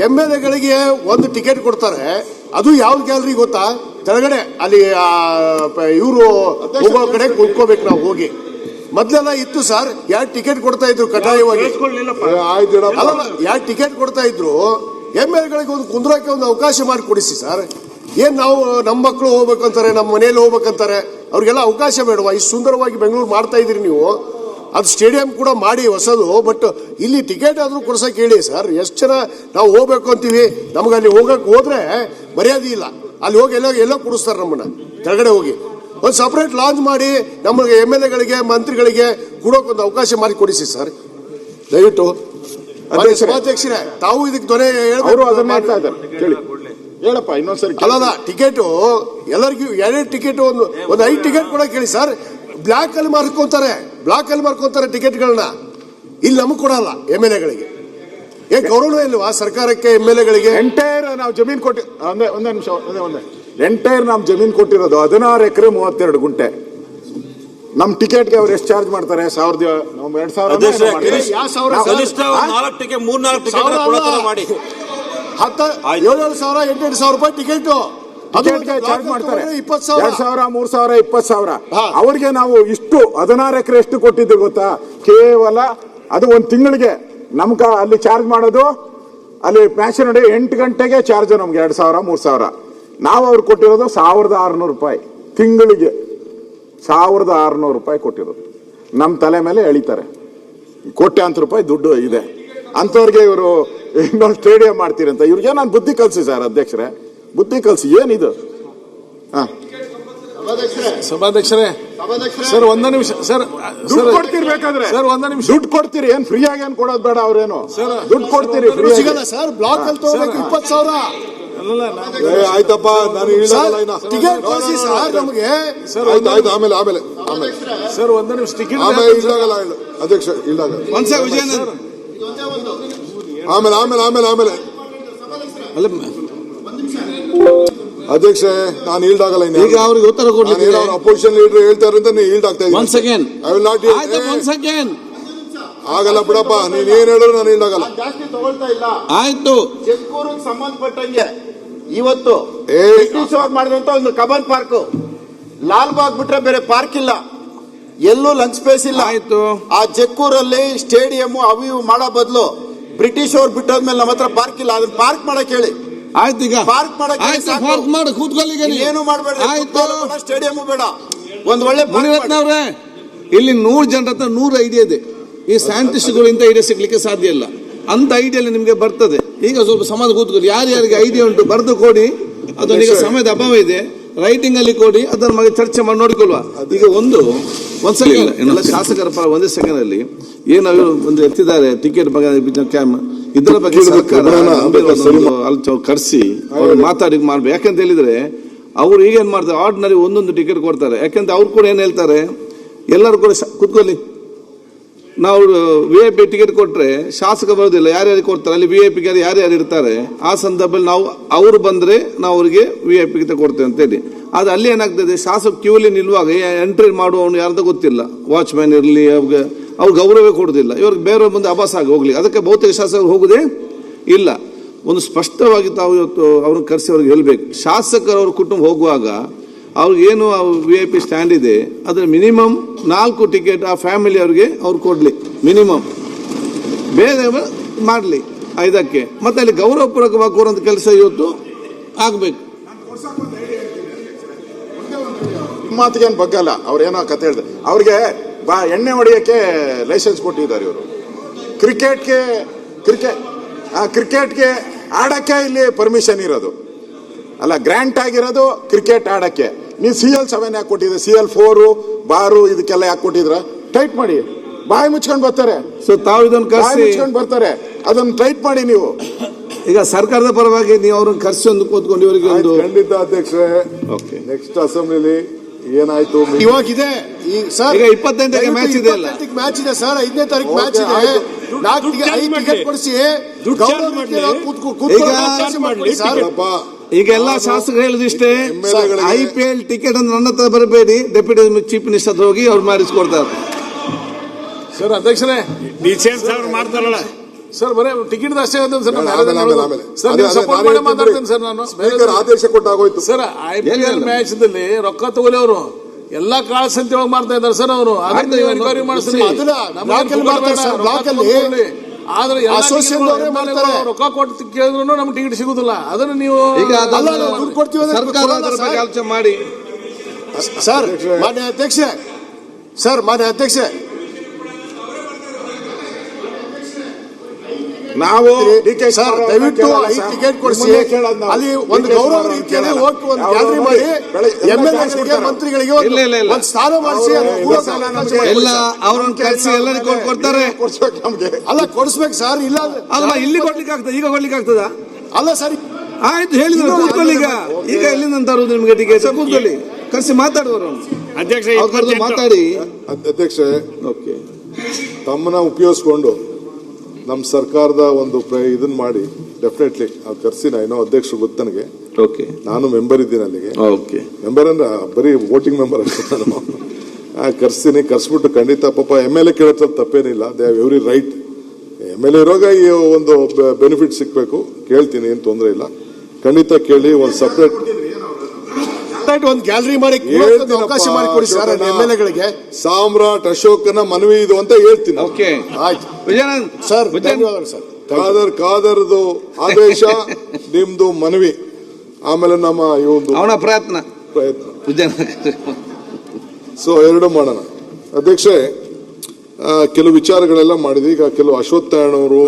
MLA-ಗಳಿಗೆ ಒಂದು ಟಿಕೆಟ್ ಕೊಡ್ತಾರೆ, ಅದು ಯಾವ ಗ್ಯಾಲರಿ ಗೊತ್ತಾ? ಕೆಳಗಡೆ ಅಲ್ಲಿ ಇವರು ಹೋಗೋ ಕಡೆ ಕುತ್ಕೋಬೇಕು ನಾವು ಹೋಗಿ. ಮೊದ್ಲೆಲ್ಲ ಇತ್ತು ಸರ್, ಯಾರು ಟಿಕೆಟ್ ಕೊಡ್ತಾ ಇದ್ರು ಕಡ್ಡಾಯವಾಗಿ, ಯಾರು ಟಿಕೆಟ್ ಕೊಡ್ತಾ ಇದ್ರು MLA-ಗಳಿಗೆ ಒಂದು ಕುಂದ್ರಕ್ಕೆ ಒಂದು ಅವಕಾಶ ಮಾಡಿ ಕೊಡಿಸಿ ಸರ್. ಏನ್ ನಾವು ನಮ್ಮ ಮಕ್ಕಳು ಹೋಗ್ಬೇಕಂತಾರೆ, ನಮ್ಮ ಮನೆಯಲ್ಲಿ ಹೋಗ್ಬೇಕಂತಾರೆ, ಅವ್ರಿಗೆಲ್ಲ ಅವಕಾಶ ಬೇಡವಾ? ಇಷ್ಟು ಸುಂದರವಾಗಿ ಬೆಂಗಳೂರು ಮಾಡ್ತಾ ಇದ್ರಿ ನೀವು, ಅದು ಸ್ಟೇಡಿಯಂ ಕೂಡ ಮಾಡಿ ಹೊಸದು, ಬಟ್ ಇಲ್ಲಿ ಟಿಕೆಟ್ ಆದ್ರೂ ಕೊಡ್ಸಕ್ ಹೇಳಿ ಸರ್. ಎಷ್ಟು ಜನ ನಾವು ಹೋಗ್ಬೇಕು ಅಂತೀವಿ, ನಮ್ಗೆ ಅಲ್ಲಿ ಹೋದ್ರೆ ಮರ್ಯಾದೆ ಇಲ್ಲ. ಅಲ್ಲಿ ಹೋಗಿ ಎಲ್ಲೋ ಕುಡಿಸ್ತಾರೆ ನಮ್ಮನ್ನ. ಕೆಳಗಡೆ ಹೋಗಿ ಒಂದು ಸಪರೇಟ್ ಲಾಂಚ್ ಮಾಡಿ ನಮಗೆ MLA-ಗಳಿಗೆ ಮಂತ್ರಿಗಳಿಗೆ ಕೊಡೋಕೊಂದು ಅವಕಾಶ ಮಾಡಿ ಕೊಡಿಸಿ ಸರ್ ದಯವಿಟ್ಟು. ಸಭಾಧ್ಯಕ್ಷರೇ, ತಾವು ಇದಕ್ಕೆ ದೊರೆ ಹೇಳಪ್ಪ ಇನ್ನೊಂದ್ಸರಿ. ಅಲ್ಲ, ಟಿಕೆಟ್ ಎಲ್ಲರಿಗೂ 2 ಟಿಕೆಟ್ ಒಂದು 5 ಟಿಕೆಟ್ ಕೊಡಕ್ಕೆ ಹೇಳಿ ಸರ್. ಬ್ಲಾಕ್ ಅಲ್ಲಿ ಮಾರ್ಕೊಂತಾರೆ ಟಿಕೆಟ್ಗಳನ್ನ. ಇಲ್ಲಿ ನಮಗ್ ಕೊಡಲ್ಲ MLA-ಗಳಿಗೆ. ಏನ್ ಗೌರವ ಇಲ್ವಾ ಸರ್ಕಾರಕ್ಕೆ MLA-ಗಳಿಗೆ? ಎಂಟೈರ್ ನಾವು ಜಮೀನ್ ಕೊಟ್ಟಿ ಒಂದೇ ನಿಮಿಷ ಎಂಟೈರ್ ನಾವು ಜಮೀನ್ ಕೊಟ್ಟಿರೋದು 16 ಎಕರೆ 32 ಗುಂಟೆ. ನಮ್ ಟಿಕೆಟ್ಗೆ ಅವ್ರು ಎಷ್ಟು ಚಾರ್ಜ್ ಮಾಡ್ತಾರೆ? 2,000 ಮಾಡಿ 7,000 8,000 ರೂಪಾಯಿ ಟಿಕೆಟ್ ಚಾರ್ಜ್ ಮಾಡ್ತಾರೆ. 20,000 3,000 20,000. ಅವ್ರಿಗೆ ನಾವು ಇಷ್ಟು 16 ಎಕರೆ ಎಷ್ಟು ಕೊಟ್ಟಿದ್ದೀವಿ ಗೊತ್ತಾ? ಕೇವಲ ಅದು ಒಂದು ತಿಂಗಳಿಗೆ ನಮ್ಗ ಅಲ್ಲಿ ಚಾರ್ಜ್ ಮಾಡೋದು. ಅಲ್ಲಿ ಮ್ಯಾಚ್ ನೋಡಿ 8 ಗಂಟೆಗೆ ಚಾರ್ಜ್ ನಮ್ಗೆ 2,000 3,000. ನಾವು ಅವ್ರು ಕೊಟ್ಟಿರೋದು 1,600 ರೂಪಾಯಿ ತಿಂಗಳಿಗೆ. 1,600 ರೂಪಾಯಿ ಕೊಟ್ಟಿರೋದು. ನಮ್ಮ ತಲೆ ಮೇಲೆ ಎಳಿತಾರೆ. ಕೋಟ್ಯಾಂತರ ರೂಪಾಯಿ ದುಡ್ಡು ಇದೆ ಅಂತವ್ರಿಗೆ. ಇವರು ಇನ್ನೊಂದು ಸ್ಟೇಡಿಯಂ ಮಾಡ್ತೀರಿ ಅಂತ ಇವ್ರಿಗೆ ನಾನು ಬುದ್ಧಿ ಕಲ್ಸಿ ಸರ್ ಅಧ್ಯಕ್ಷರೇ, ಬುದ್ಧಿ ಕಲ್ಸಿ. ಏನಿದು? ಸಭಾಧ್ಯಕ್ಷರೇ ಸರ್ ಒಂದ ನಿಮಿಷ ಸರ್. ದುಡ್ಡು ಕೊಡ್ತಿರ್ಬೇಕಾದ್ರೆ ಸರ್ ಒಂದ ನಿಮಿಷ ದುಡ್ಡು ಕೊಡ್ತೀರಿ. ಏನ್ ಫ್ರೀ ಆಗಿ ಏನ್ ಕೊಡೋದು ಬೇಡ. ಅವ್ರೇನು ದುಡ್ಡು ಕೊಡ್ತೀರಿ? ಫ್ರೀ ಸಿಗಲ್ಲ ಸರ್. ಬ್ಲಾಕ್ ಅಲ್ಲಿ ತಗೋಬೇಕು 20,000. ಆಯ್ತಪ್ಪ, ನಾನು ಟಿಕೆಟ್ ಕೊಡಿಸಿ ಸರ್ ನಮಗೆ. ಆಯ್ತು ಆಮೇಲೆ ಸರ್ ಒಂದ ನಿಮಿಷ ಟಿಕೆಟ್ ಇಲ್ದಾಗಲ್ಲ ಅಧ್ಯಕ್ಷ, ಇಲ್ದಾಗ ವಿಜಯೇಂದ್ರ ಆಮೇಲೆ ಅಧ್ಯಕ್ಷ, ನಾನು ಈಲ್ಡ್ ಆಗಲ್ಲ. ಈಗ ಅವ್ರಿಗೆ ಉತ್ತರ ಕೊಡ್ಲಿಕ್ಕೆ ಅಪೋಸಿಷನ್ ಲೀಡರ್ ಹೇಳ್ತಾರೆ ಅಂತ ನೀವು ಈಲ್ಡ್ ಆಗ್ತಾ ಇದ್ದೀನಿ. ಆಗಲ್ಲ ಬಿಡಪ್ಪ, ನೀನ್ ಏನ್ ಹೇಳಿದ್ರು ನಾನು ಈಲ್ಡ್ ಆಗಲ್ಲ. ಜಾಸ್ತಿ ತಗೊಳ್ತಾ ಇಲ್ಲ. ಆಯ್ತು. ಜಕ್ಕೂರಿಗೆ ಸಂಬಂಧಪಟ್ಟಂಗೆ ಇವತ್ತು ಬ್ರಿಟಿಷ್ ಅವ್ರು ಮಾಡಿದಂತ ಒಂದು ಕಬನ್ ಪಾರ್ಕ್, ಲಾಲ್ಬಾಗ್ ಬಿಟ್ರೆ ಬೇರೆ ಪಾರ್ಕ್ ಇಲ್ಲ, ಎಲ್ಲೂ ಲಂಚ್ ಸ್ಪೇಸ್ ಇಲ್ಲ. ಆಯ್ತು. ಆ ಜಕ್ಕೂರಲ್ಲಿ ಸ್ಟೇಡಿಯಂ ಅವು ಇವು ಮಾಡೋ ಬದಲು ಬ್ರಿಟಿಷ್ ಅವ್ರು ಬಿಟ್ಟೋದ್ಮೇಲೆ ನಮ್ಮ ಹತ್ರ ಪಾರ್ಕ್ ಇಲ್ಲ, ಅದನ್ನ ಪಾರ್ಕ್ ಮಾಡಕ್ ಹೇಳಿ. ಆಯ್ತು. ಈಗ ಪಾರ್ಕ್ ಮಾಡಿ ಕೂತ್ಕೊಳ್ಳಿ. ಏನು ಮಾಡಬೇಡ, ಸ್ಟೇಡಿಯಂ ಬೇಡ, ಒಂದು ಒಳ್ಳೆ ಮುನಿರತ್ನವ್ರೆ, ಇಲ್ಲಿ 100 ಜನರ ಹತ್ರ 100 ಐಡಿಯಾ ಇದೆ. ಈ ಸೈಂಟಿಸ್ಟ್ಗಳು ಇಂಥ ಐಡಿಯಾ ಸಿಗ್ಲಿಕ್ಕೆ ಸಾಧ್ಯ ಇಲ್ಲ. ಅಂತ ಐಡಿಯಾ ನಿಮ್ಗೆ ಬರ್ತದೆ. ಈಗ ಸ್ವಲ್ಪ ಸಮಾಜ ಕೂತ್ಕೊಳ್ಳಿ. ಯಾರ್ಯಾರಿಗೆ ಐಡಿಯಾ ಉಂಟು ಬರೆದು ಕೊಡಿ. ಅದನ್ನ ಈಗ ಸಮಯದ ಅಭಾವ ಇದೆ, ರೈಟಿಂಗ್ ಅಲ್ಲಿ ಕೊಡಿ, ಅದರ ಬಗ್ಗೆ ಚರ್ಚೆ ಮಾಡಿ ನೋಡಿಕೊಳ್ಳುವ. ಈಗ ಒಂದು ಸೆಕೆಂಡ್ ಎಲ್ಲ ಶಾಸಕರ ಪರ ಒಂದೇ ಸೆಕೆಂಡ್ ಅಲ್ಲಿ ಏನು ಒಂದು ಎತ್ತಿದ್ದಾರೆ ಟಿಕೆಟ್ ಬಗ್ಗೆ ಕ್ಯಾಮ್, ಇದರ ಬಗ್ಗೆ ಕರೆಸಿ ಅವ್ರು ಮಾತಾಡಿ ಮಾಡ್ಬೇಕು. ಯಾಕಂತ ಹೇಳಿದ್ರೆ ಅವ್ರು ಈಗೇನ್ ಮಾಡ್ತಾರೆ, ಆರ್ಡಿನರಿ ಒಂದೊಂದು ಟಿಕೆಟ್ ಕೊಡ್ತಾರೆ. ಯಾಕಂತ ಅವ್ರು ಕೂಡ ಏನ್ ಹೇಳ್ತಾರೆ, ಎಲ್ಲರೂ ಕೂಡ ಕೂತ್ಕೊಳ್ಳಿ, ನಾವು VIP ಟಿಕೆಟ್ ಕೊಟ್ರೆ ಶಾಸಕ ಬರೋದಿಲ್ಲ, ಯಾರ್ಯಾರು ಕೊಡ್ತಾರೆ ಅಲ್ಲಿ VIP ಯಾರ್ಯಾರು ಇರ್ತಾರೆ. ಆ ಸಂದರ್ಭದಲ್ಲಿ ನಾವು ಅವರು ಬಂದ್ರೆ ನಾವು ಅವ್ರಿಗೆ VIP ಟಿಕೆಟ್ ಕೊಡ್ತೇವೆ ಅಂತೇಳಿ. ಆದ್ರೆ ಅಲ್ಲಿ ಏನಾಗ್ತದೆ, ಶಾಸಕ ಕ್ಯೂಲಿ ನಿಲ್ಲುವಾಗ ಎಂಟ್ರಿ ಮಾಡುವವನು ಯಾರ್ದು ಗೊತ್ತಿಲ್ಲ, ವಾಚ್ಮ್ಯಾನ್ ಇರಲಿ, ಅವ್ರು ಗೌರವ ಕೊಡುದಿಲ್ಲ. ಇವ್ರಿಗೆ ಬೇರೆ ಮುಂದೆ ಅಭಾಸ ಆಗಿ ಹೋಗ್ಲಿ. ಅದಕ್ಕೆ ಬಹುತೇಕ ಶಾಸಕರು ಹೋಗುದೇ ಇಲ್ಲ. ಒಂದು ಸ್ಪಷ್ಟವಾಗಿ ತಾವು ಇವತ್ತು ಅವ್ರನ್ನ ಕರೆಸಿ ಅವ್ರಿಗೆ ಹೇಳ್ಬೇಕು. ಶಾಸಕರು ಅವ್ರ ಕುಟುಂಬ ಹೋಗುವಾಗ ಅವ್ರಿಗೇನು VIP ಸ್ಟ್ಯಾಂಡ್ ಇದೆ, ಅದ್ರ ಮಿನಿಮಮ್ 4 ಟಿಕೆಟ್ ಆ ಫ್ಯಾಮಿಲಿ ಅವ್ರಿಗೆ ಅವ್ರು ಕೊಡ್ಲಿ, ಮಿನಿಮಮ್. ಬೇರೆ ಮಾಡಲಿ 5ಕ್ಕೆ. ಮತ್ತೆ ಅಲ್ಲಿ ಗೌರವಪೂರ್ವಕವಾಗಿ ಕೂರಂತ ಕೆಲಸ ಇವತ್ತು ಆಗ್ಬೇಕು. ಮಾತಿಗೇನು ಬಗ್ಗಲ್ಲ. ಅವ್ರೇನೋ ಕತೆ ಹೇಳಿದೆ. ಅವ್ರಿಗೆ ಎಣ್ಣೆ ಹೊಡೆಯಕ್ಕೆ ಲೈಸೆನ್ಸ್ ಕೊಟ್ಟಿದ್ದಾರೆ ಇವರು. ಕ್ರಿಕೆಟ್ಗೆ ಆಡಕ್ಕೆ ಇಲ್ಲಿ ಪರ್ಮಿಷನ್ ಇರೋದು ಅಲ್ಲ, ಗ್ರಾಂಟ್ ಆಗಿರೋದು ಕ್ರಿಕೆಟ್ ಆಡಕ್ಕೆ. ನೀವು CL7 ಯಾಕೆ ಕೊಟ್ಟಿದ್ರೆ, CL4 ಬಾರು ಇದಕ್ಕೆಲ್ಲ ಯಾಕೆ ಕೊಟ್ಟಿದ್ರ? ಟೈಟ್ ಮಾಡಿ, ಬಾಯಿ ಮುಚ್ಕೊಂಡು ಬರ್ತಾರೆ. ಸೊ ತಾವು ಇದನ್ನು ಮುಚ್ಕೊಂಡು ಬರ್ತಾರೆ, ಅದನ್ನು ಟೈಟ್ ಮಾಡಿ. ನೀವು ಈಗ ಸರ್ಕಾರದ ಪರವಾಗಿ ನೀವು ಅವ್ರನ್ನ ಕರ್ಸಿ ಒಂದು ಕೂತ್ಕೊಂಡು ಇವರಿಗೆ ಒಂದು ಖಂಡಿತ ಅಧ್ಯಕ್ಷರೇ. ನೆಕ್ಸ್ಟ್ ಅಸೆಂಬ್ಲಿಲಿ ಏನಾಯ್ತು ಇವಾಗಿದೆ ಸರ್. ಈಗ 28ಕ್ಕೆ ಮ್ಯಾಚ್ ಇದೆ ಅಲ್ಲ, ಮ್ಯಾಚ್ ಇದೆ ಸರ್. 5ನೇ ತಾರೀಕು ಮ್ಯಾಚ್ ಇದೆ. 4 ಟಿಕೆಟ್ ಕೊಡಿಸಿ ಈಗ ಎಲ್ಲ ಶಾಸಕರು ಹೇಳಿದಿಷ್ಟೇ, IPL ಟಿಕೆಟ್ ಅಂದ್ರೆ ನನ್ನ ಹತ್ರ ಬರಬೇಡಿ, ಡೆಪ್ಯೂಟಿ ಚೀಫ್ ಮಿನಿಸ್ಟರ್ ಹೋಗಿ ಅವ್ರು ಮಾಡಿಸ್ಕೊಡ್ತಾರೆ. ಸರ್ ಅಧ್ಯಕ್ಷರೇ, ಡಿಸಿಎಂ ಸಾಹೇಬ್ರು ಮಾಡ್ತಾರಲ್ಲ ಸರ್ ಬರೇ ಟಿಕೆಟ್ ಅಷ್ಟೇ ಸರ್ ಆಮೇಲೆ, ಆಮೇಲೆ. ಸರ್ ಅದೇ, ನೀವು ಅದೇ, ಸಪೋರ್ಟ್ ನಾನೇ ಮಾಡಿ ಹೇಳ್ತೀನಿ ಮಾತಾಡ್ತೇನೆ ಸರ್ ನಾನು ಸ್ಪೀಕರ್ ಆದೇಶ ಕೊಟ್ಟಾಗೋಯ್ತು. ಸರ್ IPL ಮ್ಯಾಚ್ ದಲ್ಲಿ ರೊಕ್ಕ ತಗೊಳ್ಳಿ ಅವರು ಎಲ್ಲಾ ಕಾಳ ಸಂತೆ ಒಳಗೆ ಮಾಡ್ತಾ ಇದ್ದಾರೆ ಸರ್ ಅವರು ಅದನ್ನ ನೀವು ಎನ್ಕ್ವೈರಿ ಮಾಡಿಸ್ರಿ ಅದನ್ನ block ಅಲ್ಲಿ ಮಾಡ್ತಾರೆ ಸರ್, block ಅಲ್ಲಿ. ಆದ್ರೆ Association ಅವ್ರೇ ಮಾಡ್ತಾರೆ. ರೊಕ್ಕ ಕೊಟ್ಟು ಕೇಳಿದ್ರು ನಮ್ಗೆ ಟಿಕೆಟ್ ಸಿಗುದಿಲ್ಲ ಅದನ್ನ ನೀವು ಈಗ ಅಲ್ಲ, ನಾವು ದುಡ್ಡು ಕೊಡ್ತೀವಿ ಅಂದ್ರೆ ಸರ್ಕಾರ ಕೊಡಲ್ಲ ಅದರ ಬಗ್ಗೆ ಸರ್. ಆಲೋಚನೆ ಮಾಡಿ. ಸರ್ ಮಾನ್ಯ ಅಧ್ಯಕ್ಷೆ, ಸರ್ ಮಾನ್ಯ ಅಧ್ಯಕ್ಷೆ, ನಾವು ಸರ್ ದಯವಿಟ್ಟು ಈ ಟಿಕೆಟ್ ಕೊಡಿಸಿ ಅಲ್ಲಿ ಒಂದು ಗೌರವ ರೀತಿಯಲ್ಲಿ ಹೋಗಿ ಒಂದು ಗ್ಯಾಲರಿ ಮಾಡಿ MLA ಮಂತ್ರಿಗಳಿಗೆ ಇಲ್ಲ, ಇಲ್ಲ, ಇಲ್ಲ. ಒಂದು ಸ್ಥಾನ ಮಾಡಿಸಿ ಎಲ್ಲ ಅವ್ರನ್ನ ಕಳಿಸಿ ಎಲ್ಲರಿಗೂ ಕೊಡ್ತಾರೆ. ಕೊಡ್ಸ್ಬೇಕು ನಮ್ಗೆ. ಅಲ್ಲ ಕೊಡಿಸ್ಬೇಕು ಸರ್, ಇಲ್ಲ ಅಲ್ವಾ ಇಲ್ಲಿ ಕೊಡ್ಲಿಕ್ಕೆ ಆಗ್ತದೆ, ಈಗ ಕೊಡ್ಲಿಕ್ಕೆ ಆಗ್ತದ? ಅಲ್ಲ ಸರ್ ಆಯ್ತು ಹೇಳಿದ್ರು ಕೂತ್ಕೊಳ್ಳಿ. ಈಗ ಎಲ್ಲಿಂದ ತರುವುದು ನಿಮ್ಗೆ ಟಿಕೆಟ್? ಕೂತ್ಕೊಳ್ಳಿ, ಕರೆಸಿ ಮಾತಾಡುವರು ಅಧ್ಯಕ್ಷ ಮಾತಾಡಿ. ಅಧ್ಯಕ್ಷೆ, ಓಕೆ, ತಮ್ಮನ್ನ ಉಪಯೋಗಿಸ್ಕೊಂಡು ನಮ್ಮ ಸರ್ಕಾರದ ಒಂದು ಇದನ್ನ ಮಾಡಿ ಡೆಫಿನೆಟ್ಲಿ ಅದು ಕರ್ಸಿ. ಏನೋ ಅಧ್ಯಕ್ಷರು ಗೊತ್ತು ನನಗೆ, ಓಕೆ, ನಾನು ಮೆಂಬರ್ ಇದ್ದೀನಿ ಅಲ್ಲಿಗೆ. ಓಕೆ, ಮೆಂಬರ್ ಅಂದ್ರೆ ಬರೀ ವೋಟಿಂಗ್ ಮೆಂಬರ್ ಅಷ್ಟೇ ನಾನು. ಕರ್ಸ್ತೀನಿ, ಕರ್ಸ್ಬಿಟ್ಟು ಖಂಡಿತ ಪಾಪ MLA ಕೇಳೋದ್ರಲ್ಲಿ ತಪ್ಪೇನಿಲ್ಲ. They have every right. MLA ಇರುವಾಗ ಈ ಒಂದು ಬೆನಿಫಿಟ್ ಸಿಕ್ಬೇಕು, ಕೇಳ್ತೀನಿ, ಏನು ತೊಂದರೆ ಇಲ್ಲ. ಖಂಡಿತ ಕೇಳಿ ಒಂದು ಸಪ್ರೇಟ್ ಒಂದು ಗ್ಯಾಲರಿ ಮಾಡಿ ಅವಕಾಶ ಮಾಡಿ ಕೊಡಿ ಸರ್ MLA-ಗಳಿಗೆ. ಸಾಮ್ರಾಟ್ ಅಶೋಕನ ಮನವಿ ಇದು ಅಂತ ಹೇಳ್ತೀನಿ. ಓಕೆ, ಆಯ್ತು ವಿಜಯನಂದ್ ಸರ್, ಧನ್ಯವಾದಗಳು ಸರ್. ಕಾದರ್ದು ಆದೇಶ, ನಿಮ್ದು ಮನವಿ, ಆಮೇಲೆ ನಮ್ಮ ಈ ಒಂದು ಅವನ ಪ್ರಯತ್ನ. ಪ್ರಯತ್ನ. ಸೊ ಎರಡು ಮಾಡೋಣ. ಅಧ್ಯಕ್ಷೆ, ಕೆಲವು ವಿಚಾರಗಳೆಲ್ಲ ಮಾಡಿದ್ವಿ. ಈಗ ಕೆಲವು ಅಶ್ವತ್ಥನಾರಾಯಣವರು